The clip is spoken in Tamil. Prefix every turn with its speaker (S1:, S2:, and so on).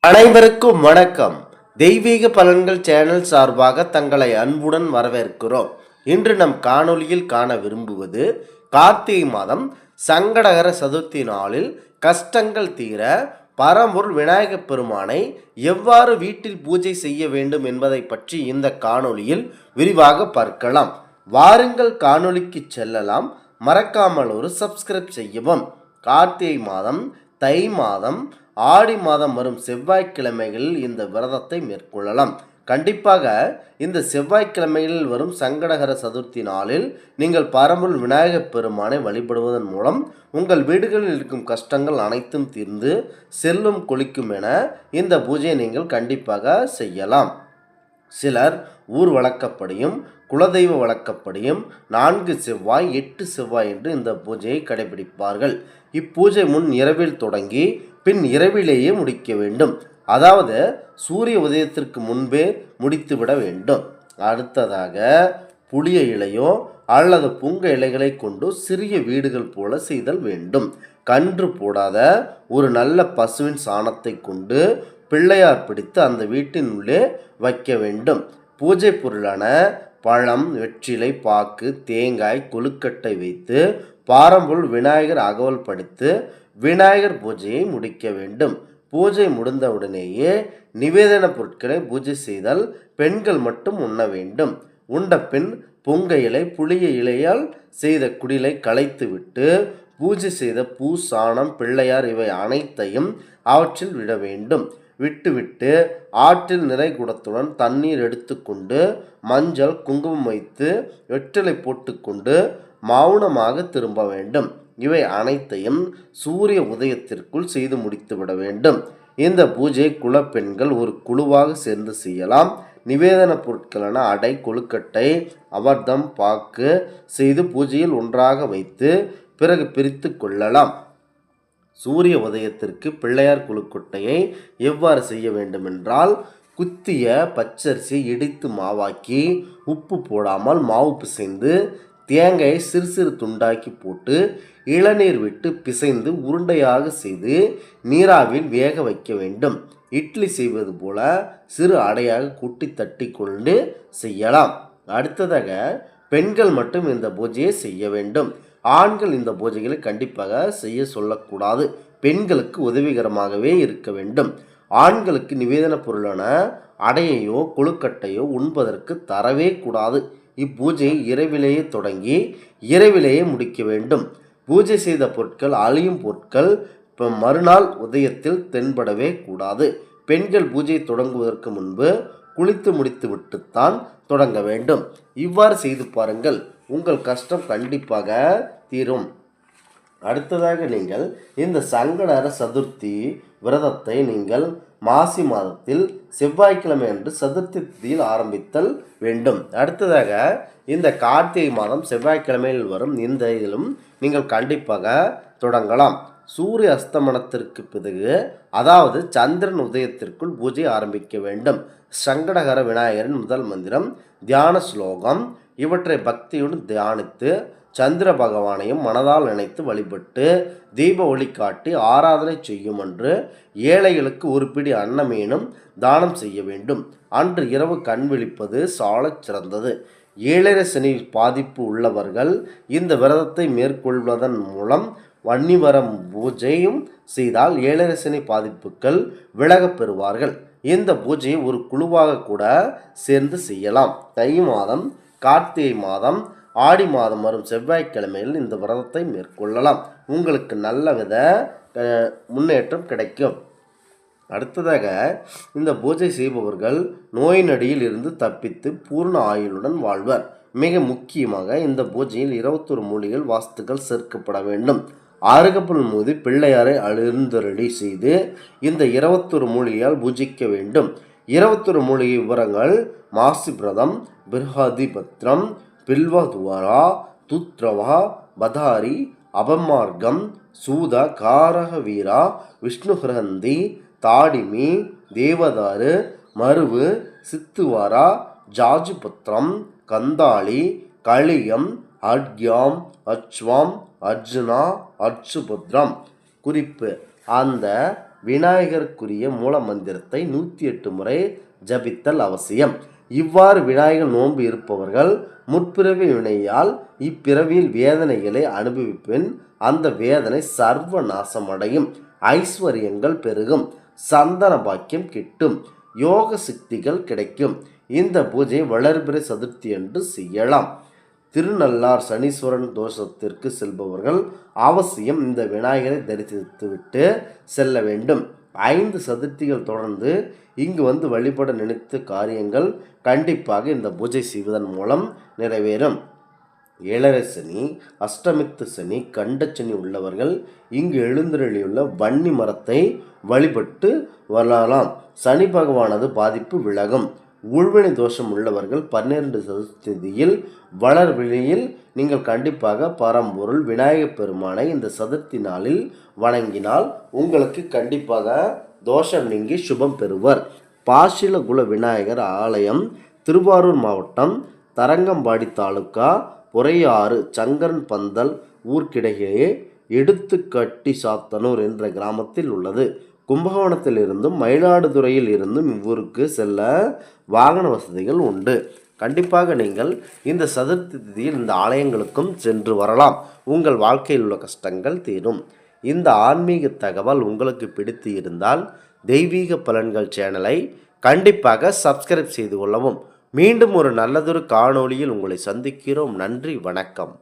S1: அனைவருக்கும் வணக்கம். தெய்வீக பலன்கள் சேனல் சார்பாக தங்களை அன்புடன் வரவேற்கிறோம். இன்று நம் காணொளியில் காண விரும்புவது கார்த்திகை மாதம் சங்கடகர சதுர்த்தி நாளில் கஷ்டங்கள் தீர பரம்பொருள் விநாயகப் பெருமானை எவ்வாறு வீட்டில் பூஜை செய்ய வேண்டும் என்பதை பற்றி இந்த காணொளியில் விரிவாக பார்க்கலாம். வாருங்கள் காணொளிக்கு செல்லலாம். மறக்காமல் ஒரு சப்ஸ்கிரைப் செய்யவும். கார்த்திகை மாதம், தை மாதம், ஆடி மாதம் வரும் செவ்வாய்க்கிழமைகளில் இந்த விரதத்தை மேற்கொள்ளலாம். கண்டிப்பாக இந்த செவ்வாய்க்கிழமைகளில் வரும் சங்கடகர சதுர்த்தி நாளில் நீங்கள் பரம்பொருள் விநாயகப் பெருமானை வழிபடுவதன் மூலம் உங்கள் வீடுகளில் இருக்கும் கஷ்டங்கள் அனைத்தும் தீர்ந்து செல்லும் கொளிக்கும் என இந்த பூஜையை நீங்கள் கண்டிப்பாக செய்யலாம். சிலர் ஊர் வழக்கப்படியும் குலதெய்வ வழக்கப்படியும் 4 செவ்வாய் 8 செவ்வாய் என்று இந்த பூஜையை கடைபிடிப்பார்கள். இப்பூஜை முன் இரவில் தொடங்கி பின் இரவிலேயே முடிக்க வேண்டும். அதாவது சூரிய உதயத்திற்கு முன்பே முடித்துவிட வேண்டும். அடுத்ததாக புளிய இலையோ அல்லது புங்க இலைகளை கொண்டு சிறிய வீடுகள் போல செய்தல் வேண்டும். கன்று போடாத ஒரு நல்ல பசுவின் சாணத்தை கொண்டு பிள்ளையார் பிடித்து அந்த வீட்டின் உள்ளே வைக்க வேண்டும். பூஜை பொருளான பழம், வெற்றிலை, பாக்கு, தேங்காய், கொழுக்கட்டை வைத்து பரம்பொருள் விநாயகர் அகவல் படித்து விநாயகர் பூஜையை முடிக்க வேண்டும். பூஜை முடிந்தவுடனேயே நிவேதன பொருட்களை பூஜை செய்தால் பெண்கள் மட்டும் உண்ண வேண்டும். உண்ட பின் பொங்க இலை, புளிய இலையால் செய்த குடிலை களைத்துவிட்டு பூஜை செய்த பூ, சாணம், பிள்ளையார் இவை அனைத்தையும் அவற்றில் விட வேண்டும். விட்டுவிட்டு ஆற்றில் நிறை குடத்துடன் தண்ணீர் எடுத்துக்கொண்டு மஞ்சள், குங்குமம் வைத்து வெற்றிலை போட்டுக்கொண்டு மௌனமாக திரும்ப வேண்டும். இவை அனைத்தையும் சூரிய உதயத்திற்குள் செய்து முடித்துவிட வேண்டும். இந்த பூஜை குலப்பெண்கள் ஒரு குழுவாக சேர்ந்து செய்யலாம். நிவேதன பொருட்களான அடை, கொழுக்கட்டை, அவர்தம், பாக்கு செய்து பூஜையில் ஒன்றாக வைத்து பிறகு பிரித்து கொள்ளலாம். சூரிய உதயத்திற்கு பிள்ளையார் கொழுக்கட்டையை எவ்வாறு செய்ய வேண்டுமென்றால், குத்திய பச்சரிசி இடித்து மாவாக்கி உப்பு போடாமல் மாவு பிசைந்து தேங்காயை சிறு சிறு துண்டாக்கி போட்டு இளநீர் விட்டு பிசைந்து உருண்டையாக செய்து நீராவில் வேக வைக்க வேண்டும். இட்லி செய்வது போல சிறு அடையாக குட்டி தட்டி கொண்டு செய்யலாம். அடுத்ததாக பெண்கள் மட்டும் இந்த பூஜையை செய்ய வேண்டும். ஆண்கள் இந்த பூஜைகளை கண்டிப்பாக செய்ய சொல்லக்கூடாது. பெண்களுக்கு உதவிகரமாகவே இருக்க வேண்டும். ஆண்களுக்கு நிவேதன பொருளான அடையையோ கொழுக்கட்டையோ உண்பதற்கு தரவே கூடாது. இப்பூஜையை இரவிலேயே தொடங்கி இரவிலேயே முடிக்க வேண்டும். பூஜை செய்த பொருட்கள் அழியும் பொருட்கள் மறுநாள் உதயத்தில் தென்படவே கூடாது. பெண்கள் பூஜை தொடங்குவதற்கு முன்பு குளித்து முடித்து விட்டுத்தான் தொடங்க வேண்டும். இவ்வாறு செய்து பாருங்கள், உங்கள் கஷ்டம் கண்டிப்பாக தீரும். அடுத்ததாக நீங்கள் இந்த சங்கடகர சதுர்த்தி விரதத்தை நீங்கள் மாசி மாதத்தில் செவ்வாய்க்கிழமை அன்று சதுர்த்தி திதியில் ஆரம்பித்தல் வேண்டும். அடுத்ததாக இந்த கார்த்திகை மாதம் செவ்வாய்க்கிழமையில் வரும் இந்த இதிலும் நீங்கள் கண்டிப்பாக தொடங்கலாம். சூரிய அஸ்தமனத்திற்கு பிறகு, அதாவது சந்திரன் உதயத்திற்குள் பூஜை ஆரம்பிக்க வேண்டும். சங்கடகர விநாயகரின் முதல் மந்திரம், தியான ஸ்லோகம் இவற்றை பக்தியுடன் தியானித்து சந்திர பகவானையும் மனதால் நினைத்து வழிபட்டு தீப ஒளி காட்டி ஆராதனை செய்யும் அன்று ஏழைகளுக்கு ஒரு பிடி அன்னமேனும் தானம் செய்ய வேண்டும். அன்று இரவு கண் விழிப்பது சாலச் சிறந்தது. ஏழரை சனி பாதிப்பு உள்ளவர்கள் இந்த விரதத்தை மேற்கொள்வதன் மூலம் வன்னிவரம் பூஜையும் செய்தால் ஏழரை சனி பாதிப்புகள் விலகப் பெறுவார்கள். இந்த பூஜையை ஒரு குழுவாக கூட சேர்ந்து செய்யலாம். தை மாதம், கார்த்திகை மாதம், ஆடி மாதம் வரும் செவ்வாய்க்கிழமையில் இந்த விரதத்தை மேற்கொள்ளலாம். உங்களுக்கு நல்லவித முன்னேற்றம் கிடைக்கும். அடுத்ததாக இந்த பூஜை செய்பவர்கள் நோய் நடியில் இருந்து தப்பித்து பூர்ண ஆயுளுடன் வாழ்வர். மிக முக்கியமாக இந்த பூஜையில் 21 மூலிகள் வாஸ்துக்கள் சேர்க்கப்பட வேண்டும். அருகப்புல் மோதி பிள்ளையாரை எழுந்தருளி செய்து இந்த 21 மூலிகையால் பூஜிக்க வேண்டும். 21 மூலிகை விவரங்கள்: மாசி பிரதம், பிருஹாதி பத்ரம், பில்வதுவரா, துத்ரவா, பதாரி, அபமார்க்கம், சூத, காரக வீரா, விஷ்ணுகிரந்தி, தாடிமி, தேவதாரு, மருவு, சித்துவாரா, ஜாஜுபத்ரம், கந்தாளி, கலியம், அட்யாம், அச்வாம், அர்ஜுனா, அர்ச்சுபத்ரம். குறிப்பு: அந்த விநாயகருக்குரிய மூல மந்திரத்தை 108 முறை ஜபித்தல் அவசியம். இவ்வாறு விநாயகர் நோன்பு இருப்பவர்கள் முற்பிறவி வினையால் இப்பிறவியில் வேதனைகளை அனுபவிப்பின் அந்த வேதனை சர்வ நாசமடையும், ஐஸ்வர்யங்கள் பெருகும், சந்தன பாக்கியம் கிட்டும், யோக சக்திகள் கிடைக்கும். இந்த பூஜை வளர்பிறை சதுர்த்தி என்று செய்யலாம். திருநள்ளார் சனீஸ்வரன் தோஷத்திற்கு செல்பவர்கள் அவசியம் இந்த விநாயகரை தரிசித்துவிட்டு செல்ல வேண்டும். 5 சதுர்த்திகள் தொடர்ந்து இங்கு வந்து வழிபட நினைத்த காரியங்கள் கண்டிப்பாக இந்த பூஜை செய்வதன் மூலம் நிறைவேறும். 7.5 சனி, அஷ்டமித்து சனி, கண்டச்சனி உள்ளவர்கள் இங்கு எழுந்தருளியுள்ள வன்னி மரத்தை வழிபட்டு வரலாம். சனி பகவானது பாதிப்பு விலகும். ஊழ்வினை தோஷம் உள்ளவர்கள் 12 சதுர்த்தியில் வளர்விழியில் நீங்கள் கண்டிப்பாக பரம்பொருள் விநாயகப் பெருமானை இந்த சதுர்த்தி நாளில் வணங்கினால் உங்களுக்கு கண்டிப்பாக தோஷம் நீங்கி சுபம் பெறுவர். பாசிலகுல விநாயகர் ஆலயம் திருவாரூர் மாவட்டம் தரங்கம்பாடி தாலுகா பொறையாறு சங்கரன் பந்தல் ஊர்க்கிடையே எடுத்துக்கட்டி சாத்தனூர் என்ற கிராமத்தில் உள்ளது. கும்பகோணத்தில் இருந்தும் மயிலாடுதுறையில் இருந்தும் இவ்வூருக்கு செல்ல வாகன வசதிகள் உண்டு. கண்டிப்பாக நீங்கள் இந்த சதுர்த்தி திதியில் இந்த ஆலயங்களுக்கும் சென்று வரலாம். உங்கள் வாழ்க்கையில் உள்ள கஷ்டங்கள் தீரும். இந்த ஆன்மீக தகவல் உங்களுக்கு பிடித்து இருந்தால் தெய்வீக பலன்கள் சேனலை கண்டிப்பாக சப்ஸ்கிரைப் செய்து கொள்ளவும். மீண்டும் ஒரு நல்லதொரு காணொளியில் உங்களை சந்திக்கிறோம். நன்றி, வணக்கம்.